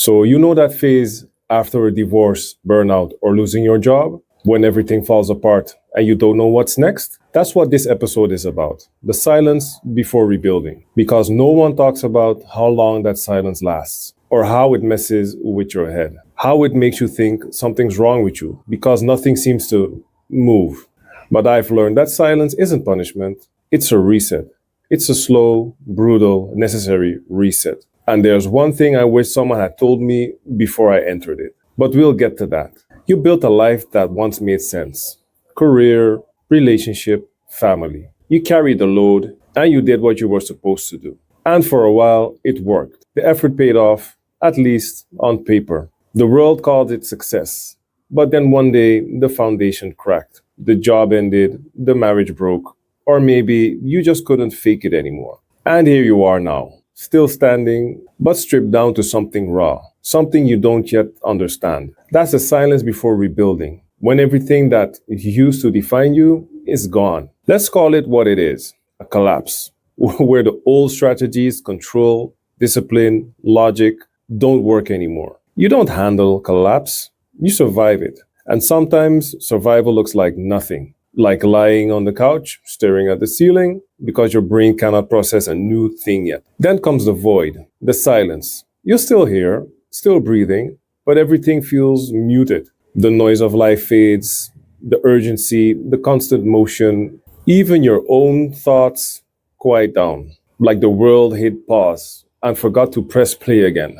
So, you know that phase after a divorce, burnout, or losing your job, when everything falls apart and you don't know what's next? That's what this episode is about, the silence before rebuilding. Because no one talks about how long that silence lasts, or how it messes with your head, how it makes you think something's wrong with you, because nothing seems to move. But I've learned that silence isn't punishment, it's a reset. It's a slow, brutal, necessary reset. And there's one thing I wish someone had told me before I entered it. But we'll get to that. You built a life that once made sense. Career, relationship, family. You carried the load and you did what you were supposed to do. And for a while, it worked. The effort paid off, at least on paper. The world called it success. But then one day, the foundation cracked. The job ended, the marriage broke, or maybe you just couldn't fake it anymore. And here you are now, still standing, but stripped down to something raw, something you don't yet understand. That's the silence before rebuilding, when everything that used to define you is gone. Let's call it what it is, a collapse, where the old strategies, control, discipline, logic, don't work anymore. You don't handle collapse, you survive it. And sometimes survival looks like nothing, like lying on the couch, staring at the ceiling, because your brain cannot process a new thing yet. Then comes the void, the silence. You're still here, still breathing, but everything feels muted. The noise of life fades, the urgency, the constant motion, even your own thoughts quiet down, like the world hit pause and forgot to press play again.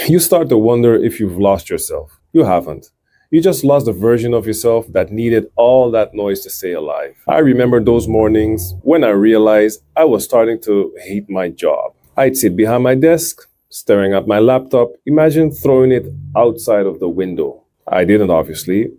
You start to wonder if you've lost yourself. You haven't. You just lost the version of yourself that needed all that noise to stay alive. I remember those mornings when I realized I was starting to hate my job. I'd sit behind my desk, staring at my laptop, imagine throwing it outside of the window. I didn't, obviously,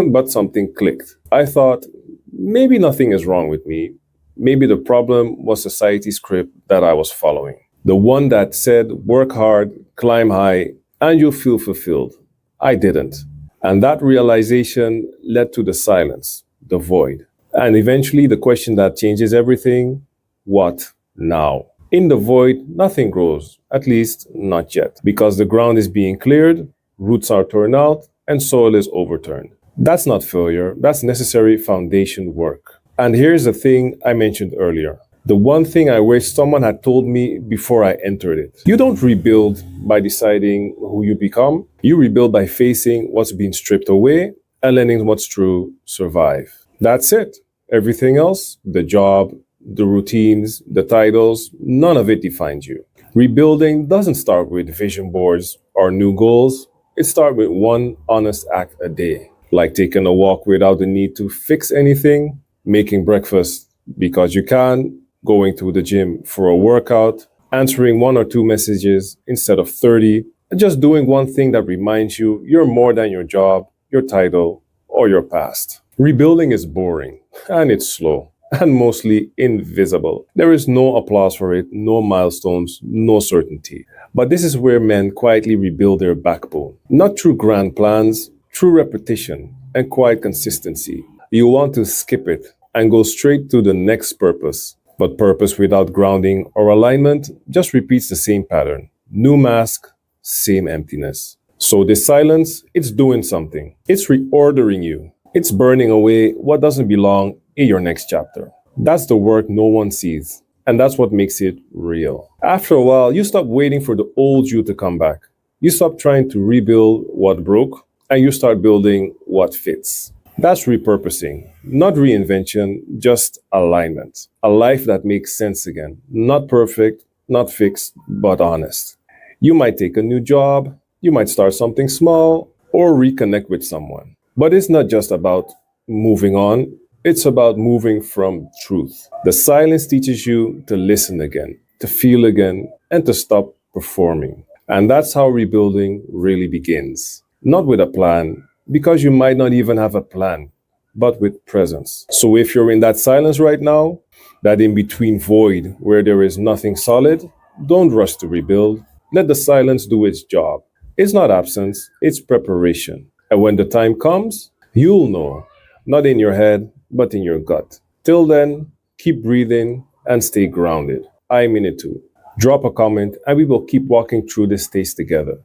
but something clicked. I thought, maybe nothing is wrong with me. Maybe the problem was society's script that I was following. The one that said, work hard, climb high, and you'll feel fulfilled. I didn't. And that realization led to the silence, the void. And eventually the question that changes everything, what now? In the void, nothing grows, at least not yet, because the ground is being cleared, roots are torn out, and soil is overturned. That's not failure, that's necessary foundation work. And here's the thing I mentioned earlier. The one thing I wish someone had told me before I entered it. You don't rebuild by deciding who you become. You rebuild by facing what's been stripped away and letting what's true survive. That's it. Everything else, the job, the routines, the titles, none of it defines you. Rebuilding doesn't start with vision boards or new goals. It starts with one honest act a day, like taking a walk without the need to fix anything, making breakfast because you can, going to the gym for a workout, answering one or two messages instead of 30, and just doing one thing that reminds you you're more than your job, your title, or your past. Rebuilding is boring, and it's slow, and mostly invisible. There is no applause for it, no milestones, no certainty. But this is where men quietly rebuild their backbone. Not through grand plans, through repetition and quiet consistency. You want to skip it and go straight to the next purpose. But purpose without grounding or alignment just repeats the same pattern. New mask, same emptiness. So this silence, it's doing something. It's reordering you. It's burning away what doesn't belong in your next chapter. That's the work no one sees. And that's what makes it real. After a while, you stop waiting for the old you to come back. You stop trying to rebuild what broke, and you start building what fits. That's repurposing, not reinvention, just alignment. A life that makes sense again. Not perfect, not fixed, but honest. You might take a new job, you might start something small, or reconnect with someone. But it's not just about moving on, it's about moving from truth. The silence teaches you to listen again, to feel again, and to stop performing. And that's how rebuilding really begins. Not with a plan, because you might not even have a plan, but with presence. So if you're in that silence right now, that in-between void where there is nothing solid, don't rush to rebuild. Let the silence do its job. It's not absence, it's preparation. And when the time comes, you'll know, not in your head, but in your gut. Till then, keep breathing and stay grounded. I'm in it too. Drop a comment and we will keep walking through this stage together.